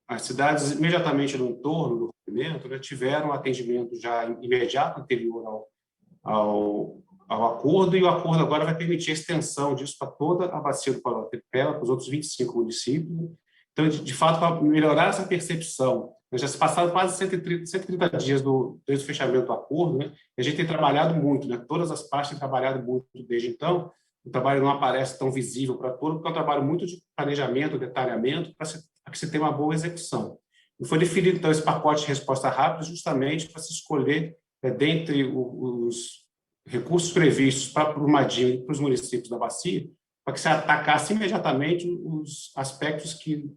as cidades imediatamente no entorno do rompimento, né, tiveram atendimento já imediato anterior ao acordo, e o acordo agora vai permitir a extensão disso para toda a bacia do Paranapiacaba, para os outros 25 municípios. Então, de fato, para melhorar essa percepção, já se passaram quase 130 dias desde o fechamento do acordo, né? E a gente tem trabalhado muito, né? Todas as partes têm trabalhado muito desde então. O trabalho não aparece tão visível para todos, porque é um trabalho muito de planejamento, detalhamento, para que se tenha uma boa execução. E foi definido, então, esse pacote de resposta rápida justamente para se escolher, dentre recursos previstos para o Brumadinho e para os municípios da bacia, para que se atacasse imediatamente os aspectos que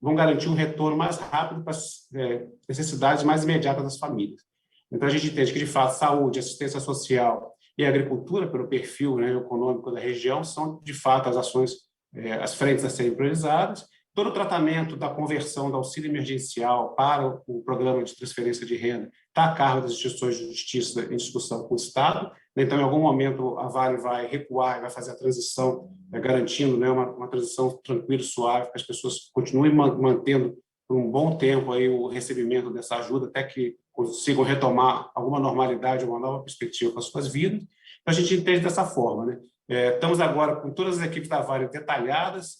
vão garantir um retorno mais rápido para as necessidades mais imediatas das famílias. Então, a gente entende que, de fato, saúde, assistência social e agricultura, pelo perfil, né, econômico da região, são, de fato, as ações, as frentes a serem priorizadas. Todo o tratamento da conversão do auxílio emergencial para o programa de transferência de renda está a cargo das instituições de justiça em discussão com o Estado. Então, em algum momento, a Vale vai recuar e vai fazer a transição, garantindo, né, uma transição tranquila e suave, que as pessoas continuem mantendo por um bom tempo aí o recebimento dessa ajuda, até que consigam retomar alguma normalidade, uma nova perspectiva para as suas vidas. Então, a gente entende dessa forma, né? Estamos agora com todas as equipes da Vale detalhadas,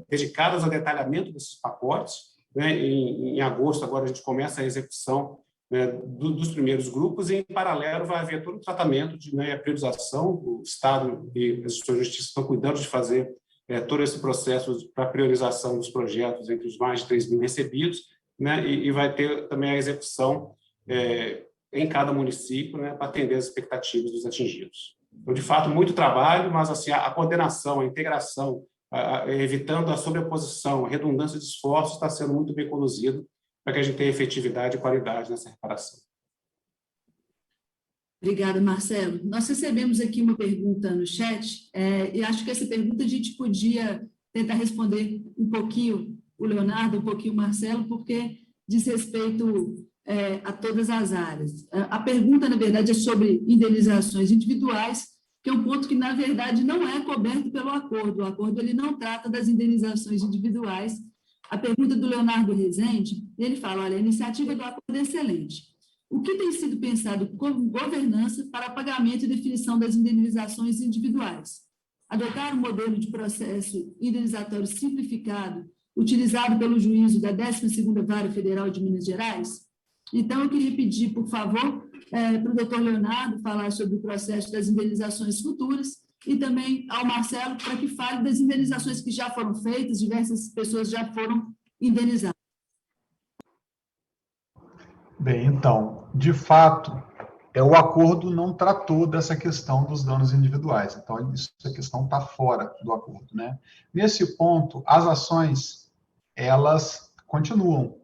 dedicadas ao detalhamento desses pacotes, né? Em agosto, agora, a gente começa a execução, né, dos primeiros grupos, e, em paralelo, vai haver todo o tratamento de, né, a priorização. O Estado e as instituições de justiça estão cuidando de fazer todo esse processo para priorização dos projetos entre os mais de 3 mil recebidos, né, e vai ter também a execução em cada município, né, para atender as expectativas dos atingidos. Então, de fato, muito trabalho, mas assim, a coordenação, a integração, evitando a sobreposição, a redundância de esforços, está sendo muito bem conduzido para que a gente tenha efetividade e qualidade nessa reparação. Obrigada, Marcelo. Nós recebemos aqui uma pergunta no chat, e acho que essa pergunta a gente podia tentar responder um pouquinho, o Leonardo, um pouquinho o Marcelo, porque diz respeito a todas as áreas. A pergunta, na verdade, é sobre indenizações individuais, que é um ponto que, na verdade, não é coberto pelo acordo. O acordo ele não trata das indenizações individuais. A pergunta do Leonardo Rezende, ele fala, olha, a iniciativa do acordo é excelente. O que tem sido pensado como governança para pagamento e definição das indenizações individuais? Adotar um modelo de processo indenizatório simplificado, utilizado pelo juízo da 12ª Vara Federal de Minas Gerais? Então, eu queria pedir, por favor, para o doutor Leonardo falar sobre o processo das indenizações futuras e também ao Marcelo para que fale das indenizações que já foram feitas, diversas pessoas já foram indenizadas. Bem, então, de fato, o acordo não tratou dessa questão dos danos individuais. Então, essa questão está fora do acordo, né? Nesse ponto, as ações, elas continuam,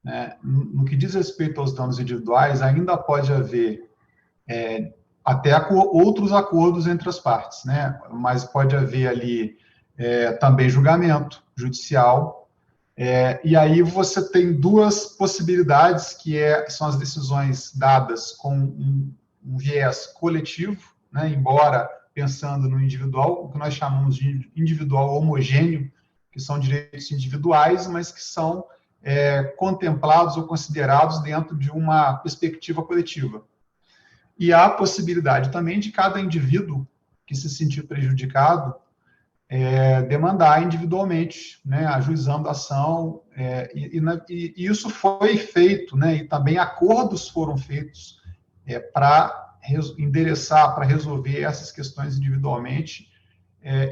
né? No que diz respeito aos danos individuais, ainda pode haver até outros acordos entre as partes, né? Mas pode haver ali também julgamento judicial, e aí você tem duas possibilidades, que são as decisões dadas com um viés coletivo, né? Embora pensando no individual, o que nós chamamos de individual homogêneo, que são direitos individuais, mas que são contemplados ou considerados dentro de uma perspectiva coletiva. E há a possibilidade também de cada indivíduo que se sentir prejudicado demandar individualmente, né, ajuizando a ação, e isso foi feito, né, e também acordos foram feitos para endereçar, para resolver essas questões individualmente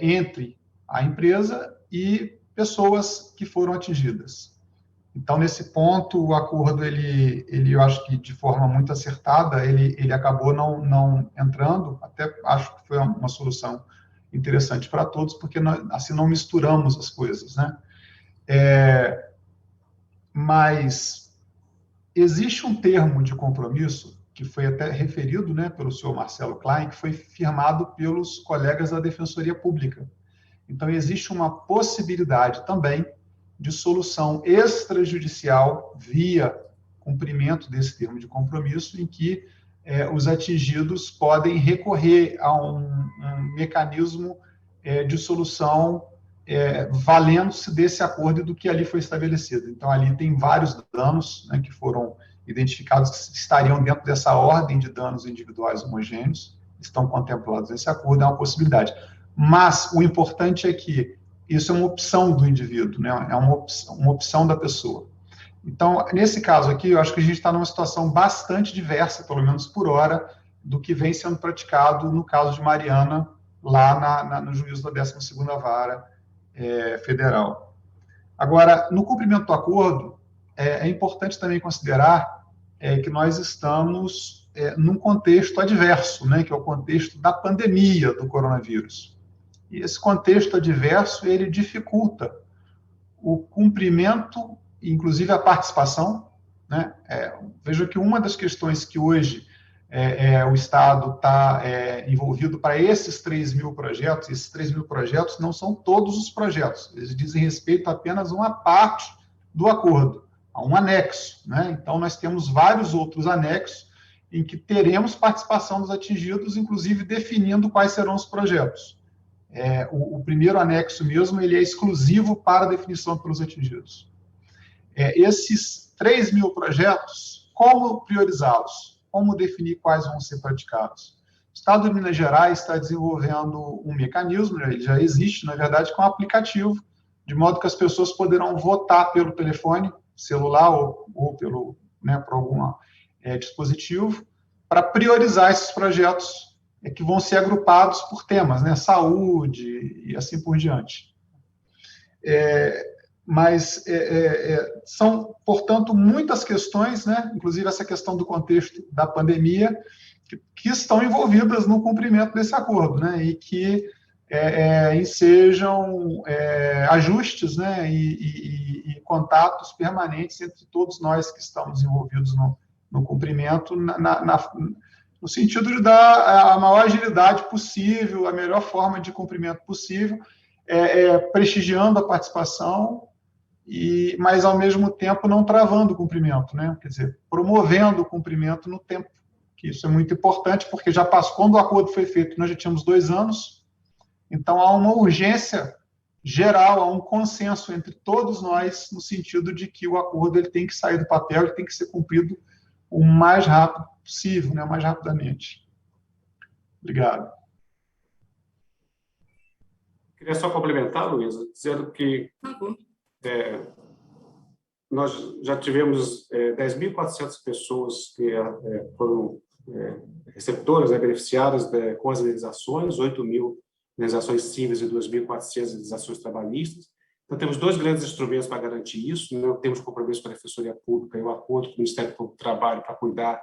entre a empresa e pessoas que foram atingidas. Então, nesse ponto, o acordo, eu acho que de forma muito acertada, ele acabou não entrando, até acho que foi uma solução interessante para todos, porque assim não misturamos as coisas, né? Mas existe um termo de compromisso, que foi até referido, né, pelo senhor Marcelo Klein, que foi firmado pelos colegas da Defensoria Pública. Então, existe uma possibilidade também de solução extrajudicial via cumprimento desse termo de compromisso, em que os atingidos podem recorrer a um mecanismo de solução valendo-se desse acordo e do que ali foi estabelecido. Então, ali tem vários danos, né, que foram identificados, que estariam dentro dessa ordem de danos individuais homogêneos, estão contemplados nesse acordo, é uma possibilidade. Mas o importante é que isso é uma opção do indivíduo, né? É uma opção da pessoa. Então, nesse caso aqui, eu acho que a gente está numa situação bastante diversa, pelo menos por hora, do que vem sendo praticado no caso de Mariana, lá no juízo da 12ª Vara Federal. Agora, no cumprimento do acordo, é importante também considerar que nós estamos num contexto adverso, né, que é o contexto da pandemia do coronavírus. E esse contexto adverso, ele dificulta o cumprimento, inclusive a participação, né? Veja que uma das questões que hoje o Estado está envolvido para esses 3.000 projetos não são todos os projetos, eles dizem respeito a apenas uma parte do acordo, a um anexo, né? Então, nós temos vários outros anexos em que teremos participação dos atingidos, inclusive definindo quais serão os projetos. O primeiro anexo mesmo, ele é exclusivo para a definição pelos atingidos. Esses 3.000 projetos, como priorizá-los? Como definir quais vão ser praticados? O Estado de Minas Gerais está desenvolvendo um mecanismo, ele já existe, na verdade, com um aplicativo, de modo que as pessoas poderão votar pelo telefone, celular ou pelo, né, por algum dispositivo, para priorizar esses projetos que vão ser agrupados por temas, né, saúde e assim por diante. Mas são, portanto, muitas questões, né, inclusive essa questão do contexto da pandemia, que estão envolvidas no cumprimento desse acordo, né, e que ensejam ajustes, né, e contatos permanentes entre todos nós que estamos envolvidos no cumprimento, no sentido de dar a maior agilidade possível, a melhor forma de cumprimento possível, prestigiando a participação, mas, ao mesmo tempo, não travando o cumprimento, né? Quer dizer, promovendo o cumprimento no tempo, que isso é muito importante, porque já passou, quando o acordo foi feito, nós já tínhamos 2 anos, então há uma urgência geral, há um consenso entre todos nós, no sentido de que o acordo ele tem que sair do papel, ele tem que ser cumprido o mais rápido possível, né? Mais rapidamente. Obrigado. Queria só complementar, Luísa, dizendo que nós já tivemos 10.400 pessoas que foram receptoras, beneficiadas com as indenizações, 8.000 indenizações cíveis e 2.400 indenizações trabalhistas. Então, temos 2 grandes instrumentos para garantir isso, né? Temos o compromisso com a Defensoria Pública e o acordo com o Ministério Público do Trabalho para cuidar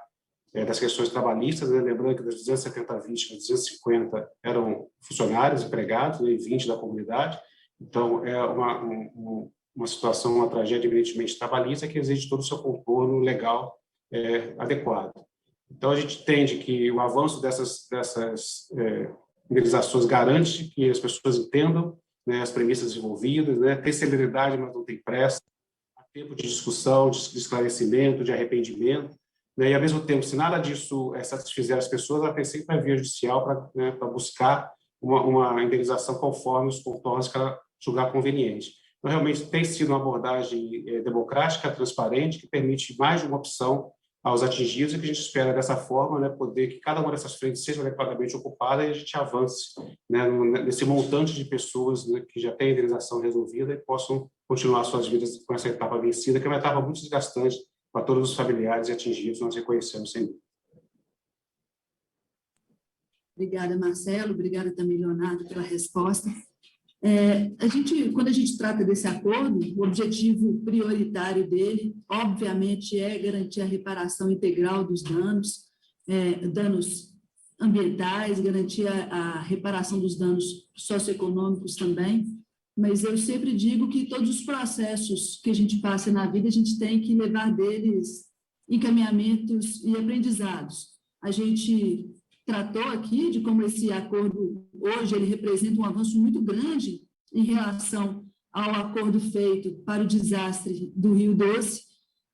das questões trabalhistas, né? Lembrando que das 270 vítimas, 250 eram funcionários, empregados, né? E 20 da comunidade. Então, é uma situação, uma tragédia evidentemente trabalhista que exige todo o seu contorno legal adequado. Então, a gente entende que o avanço dessas indenizações garante que as pessoas entendam, né, as premissas envolvidas, né, tem celeridade, mas não tem pressa, há tempo de discussão, de esclarecimento, de arrependimento, né, e, ao mesmo tempo, se nada disso satisfizer as pessoas, ela tem sempre a via judicial para buscar uma indenização conforme os contornos que ela julgar conveniente. Então, realmente, tem sido uma abordagem democrática, transparente, que permite mais de uma opção aos atingidos, e que a gente espera, dessa forma, né, poder que cada uma dessas frentes seja adequadamente ocupada e a gente avance, né, nesse montante de pessoas, né, que já têm a indenização resolvida e possam continuar suas vidas com essa etapa vencida, que é uma etapa muito desgastante para todos os familiares e atingidos, nós reconhecemos, sem dúvida. Obrigada, Marcelo. Obrigada também, Leonardo, pela resposta. Quando a gente trata desse acordo, o objetivo prioritário dele, obviamente, é garantir a reparação integral dos danos ambientais, garantir a reparação dos danos socioeconômicos também, mas eu sempre digo que todos os processos que a gente passa na vida, a gente tem que levar deles encaminhamentos e aprendizados. A gente tratou aqui de como esse acordo, hoje, ele representa um avanço muito grande em relação ao acordo feito para o desastre do Rio Doce,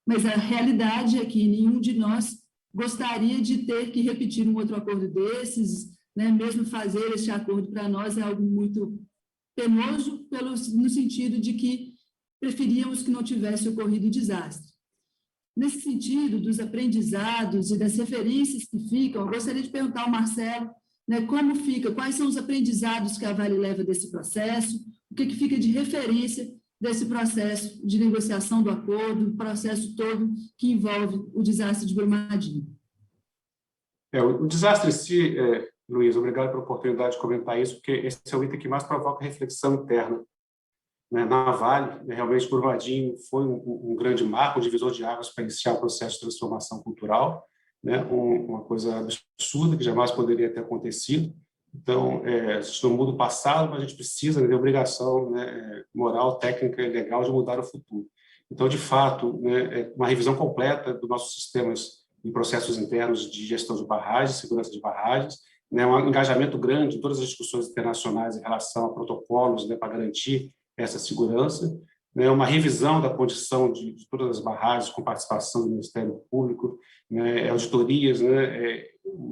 mas a realidade é que nenhum de nós gostaria de ter que repetir um outro acordo desses, né? Mesmo fazer esse acordo para nós é algo muito penoso, no sentido de que preferíamos que não tivesse ocorrido o desastre. Nesse sentido, dos aprendizados e das referências que ficam, eu gostaria de perguntar ao Marcelo, né, como fica, quais são os aprendizados que a Vale leva desse processo, o que fica de referência desse processo de negociação do acordo, o processo todo que envolve o desastre de Brumadinho. O desastre em si, Luiz, obrigado pela oportunidade de comentar isso, porque esse é o item que mais provoca reflexão interna, né, na Vale. Realmente, Brumadinho foi um grande marco, um divisor de águas para iniciar o processo de transformação cultural, né, uma coisa absurda que jamais poderia ter acontecido. Então, a gente não muda o passado, mas a gente precisa, né, ter obrigação, né, moral, técnica e legal de mudar o futuro. Então, de fato, né, uma revisão completa dos nossos sistemas e processos internos de gestão de barragens, segurança de barragens, né, um engajamento grande em todas as discussões internacionais em relação a protocolos, né, para garantir essa segurança, né, uma revisão da condição de todas as barragens com participação do Ministério Público, né, auditorias, né,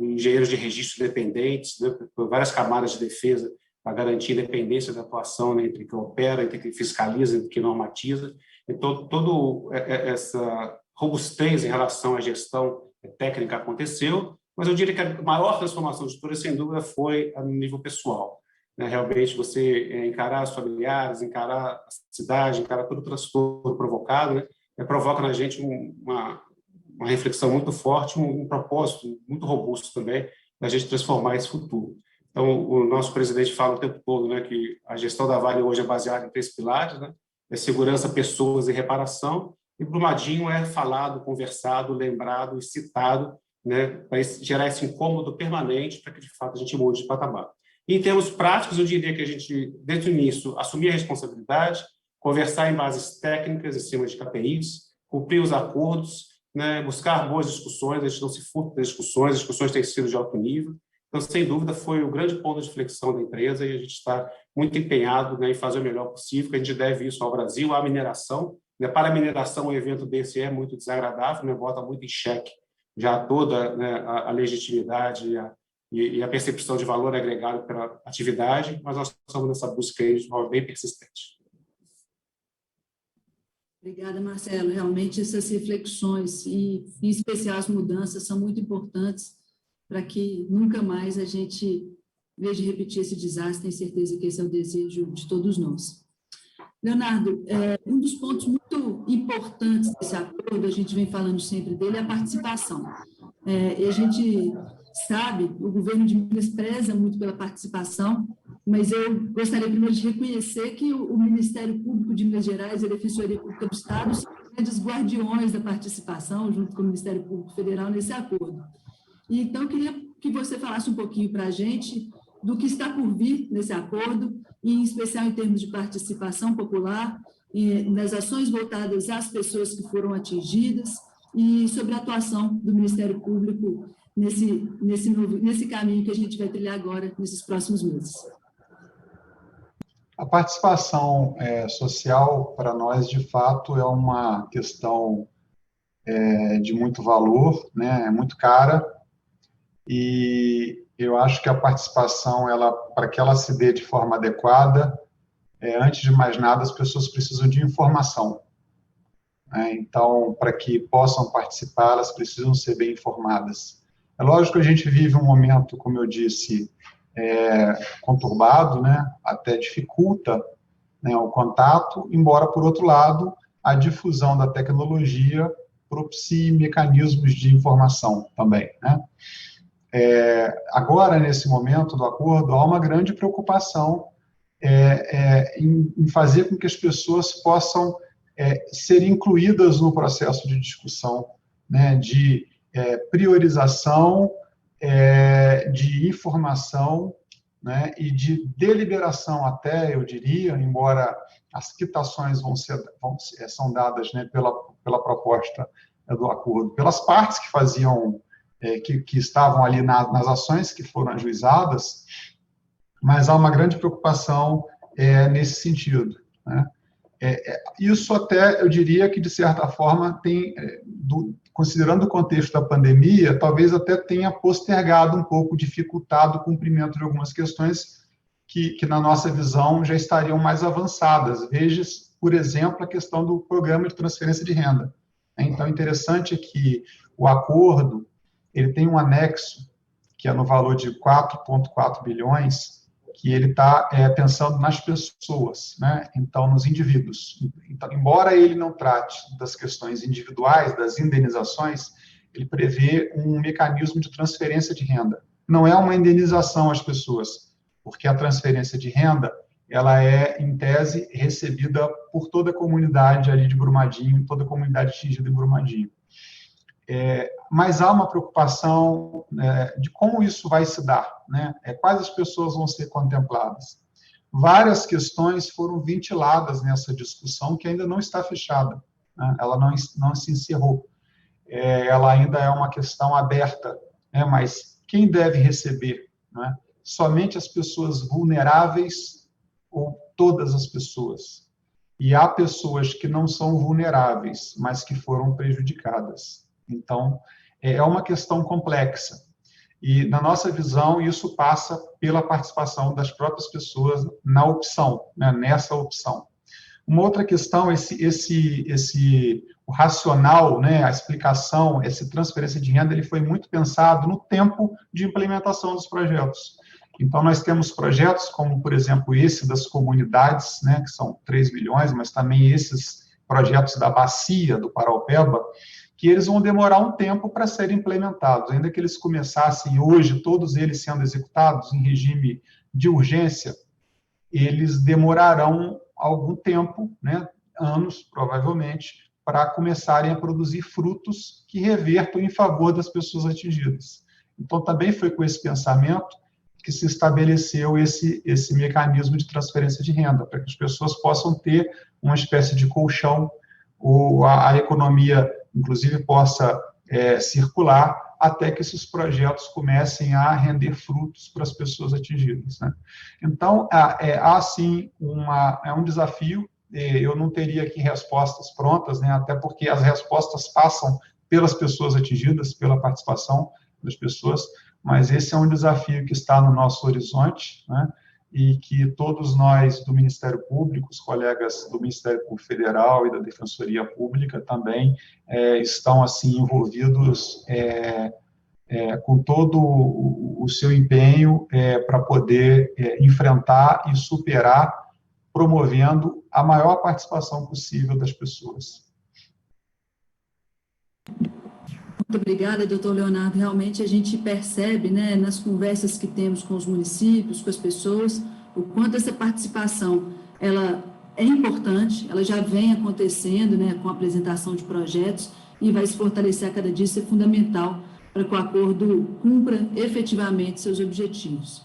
engenheiros de registro independentes, né, por várias camadas de defesa para garantir a independência da atuação, né, entre quem opera, entre quem fiscaliza, entre quem normatiza. Então, toda essa robustez em relação à gestão técnica aconteceu, mas eu diria que a maior transformação de todas, sem dúvida, foi a nível pessoal. Né? Realmente, você encarar os familiares, encarar a cidade, encarar todo o transtorno provocado, né? Provoca na gente uma reflexão muito forte, um propósito muito robusto também, da gente transformar esse futuro. Então, o nosso presidente fala o tempo todo, né, que a gestão da Vale hoje é baseada em 3 pilares, né? É segurança, pessoas e reparação, e Brumadinho é falado, conversado, lembrado e citado, né, para gerar esse incômodo permanente para que, de fato, a gente mude de patamar. E, em termos práticos, eu diria que a gente, desde o início, assumir a responsabilidade, conversar em bases técnicas, em cima de KPIs, cumprir os acordos, né, buscar boas discussões, a gente não se furta das discussões, as discussões têm sido de alto nível. Então, sem dúvida, foi o grande ponto de flexão da empresa e a gente está muito empenhado, né, em fazer o melhor possível, que a gente deve isso ao Brasil, à mineração. Né, para a mineração, um evento desse é muito desagradável, né, bota muito em xeque já toda, né, a legitimidade e a percepção de valor agregado pela atividade, mas nós estamos nessa busca aí de forma bem persistente. Obrigada, Marcelo. Realmente, essas reflexões e, em especial, as mudanças são muito importantes para que nunca mais a gente veja repetir esse desastre. Tenho certeza que esse é o desejo de todos nós. Leonardo, um dos pontos muito importantes desse acordo, a gente vem falando sempre dele, é a participação. E a gente sabe, o governo de Minas preza muito pela participação, mas eu gostaria primeiro de reconhecer que o Ministério Público de Minas Gerais e a Defensoria Pública do Estado são grandes guardiões da participação, junto com o Ministério Público Federal, nesse acordo. E, então, eu queria que você falasse um pouquinho para a gente do que está por vir nesse acordo, e em especial em termos de participação popular, nas ações voltadas às pessoas que foram atingidas, e sobre a atuação do Ministério Público nesse caminho que a gente vai trilhar agora, nesses próximos meses. A participação social, para nós, de fato, é uma questão de muito valor, né? É muito cara, e eu acho que a participação, para que ela se dê de forma adequada, antes de mais nada, as pessoas precisam de informação. Então, para que possam participar, elas precisam ser bem informadas. É lógico que a gente vive um momento, como eu disse, conturbado, né? Até dificulta, né, o contato, embora, por outro lado, a difusão da tecnologia propicie mecanismos de informação também, né? Agora, nesse momento do acordo, há uma grande preocupação em fazer com que as pessoas possam ser incluídas no processo de discussão, né, de priorização, de informação, né, e de deliberação até, eu diria, embora as quitações são dadas, né, pela proposta do acordo, pelas partes que faziam, que estavam ali nas ações que foram ajuizadas, mas há uma grande preocupação nesse sentido, né? Isso até, eu diria que, de certa forma, considerando o contexto da pandemia, talvez até tenha postergado um pouco, dificultado o cumprimento de algumas questões que, na nossa visão, já estariam mais avançadas. Veja, por exemplo, a questão do programa de transferência de renda. Então, interessante é que o acordo ele tem um anexo, que é no valor de 4,4 bilhões, que ele está pensando nas pessoas, né? Então, nos indivíduos. Então, embora ele não trate das questões individuais, das indenizações, ele prevê um mecanismo de transferência de renda. Não é uma indenização às pessoas, porque a transferência de renda, ela é, em tese, recebida por toda a comunidade ali de Brumadinho, toda a comunidade atingida em Brumadinho. Mas há uma preocupação de como isso vai se dar, né? Quais as pessoas vão ser contempladas. Várias questões foram ventiladas nessa discussão que ainda não está fechada, né? Ela não se encerrou. Ela ainda é uma questão aberta, né? Mas quem deve receber, né? Somente as pessoas vulneráveis ou todas as pessoas? E há pessoas que não são vulneráveis, mas que foram prejudicadas. Então, é uma questão complexa. E, na nossa visão, isso passa pela participação das próprias pessoas na opção, né, nessa opção. Uma outra questão, o racional, né, a explicação, essa transferência de renda, ele foi muito pensado no tempo de implementação dos projetos. Então, nós temos projetos como, por exemplo, esse das comunidades, né, que são 3 milhões, mas também esses projetos da bacia do Paraopeba, que eles vão demorar um tempo para serem implementados. Ainda que eles começassem hoje, todos eles sendo executados em regime de urgência, eles demorarão algum tempo, né, anos, provavelmente, para começarem a produzir frutos que revertam em favor das pessoas atingidas. Então, também foi com esse pensamento que se estabeleceu esse mecanismo de transferência de renda, para que as pessoas possam ter uma espécie de colchão, ou a economia, inclusive, possa circular até que esses projetos comecem a render frutos para as pessoas atingidas, né? Então, há sim um desafio. Eu não teria aqui respostas prontas, né? Até porque as respostas passam pelas pessoas atingidas, pela participação das pessoas, mas esse é um desafio que está no nosso horizonte, né? E que todos nós do Ministério Público, os colegas do Ministério Público Federal e da Defensoria Pública também estão assim envolvidos com todo o seu empenho para poder enfrentar e superar, promovendo a maior participação possível das pessoas. Muito obrigada, doutor Leonardo. Realmente a gente percebe, né, nas conversas que temos com os municípios, com as pessoas, o quanto essa participação ela é importante, ela já vem acontecendo, né, com a apresentação de projetos e vai se fortalecer a cada dia, isso é fundamental para que o acordo cumpra efetivamente seus objetivos.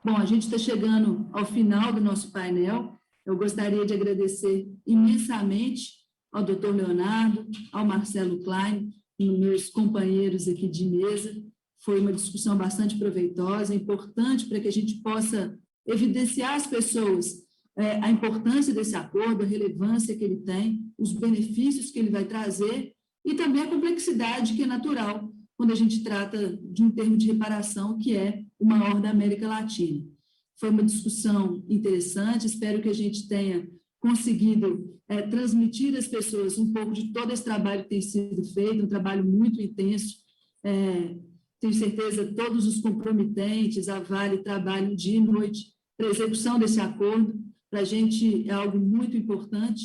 Bom, a gente está chegando ao final do nosso painel. Eu gostaria de agradecer imensamente ao doutor Leonardo, ao Marcelo Klein, meus companheiros aqui de mesa. Foi uma discussão bastante proveitosa, importante para que a gente possa evidenciar às pessoas a importância desse acordo, a relevância que ele tem, os benefícios que ele vai trazer e também a complexidade que é natural quando a gente trata de um termo de reparação que é o maior da América Latina. Foi uma discussão interessante, espero que a gente tenha conseguido transmitir às pessoas um pouco de todo esse trabalho que tem sido feito, um trabalho muito intenso. Tenho certeza que todos os comprometentes, a Vale, trabalham dia e noite para a execução desse acordo. Para a gente é algo muito importante.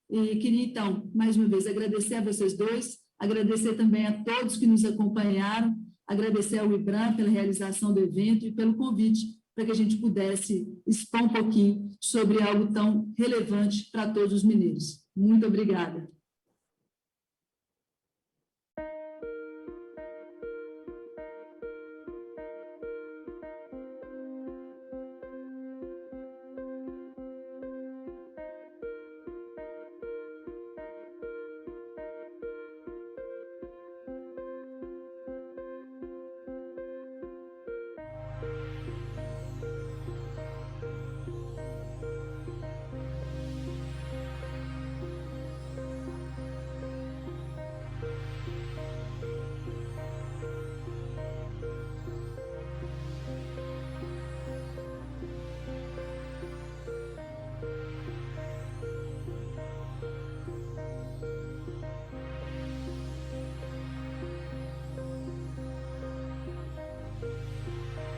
E queria, então, mais uma vez, agradecer a vocês dois, agradecer também a todos que nos acompanharam, agradecer ao IBRAM pela realização do evento e pelo convite para que a gente pudesse expor um pouquinho sobre algo tão relevante para todos os mineiros. Muito obrigada.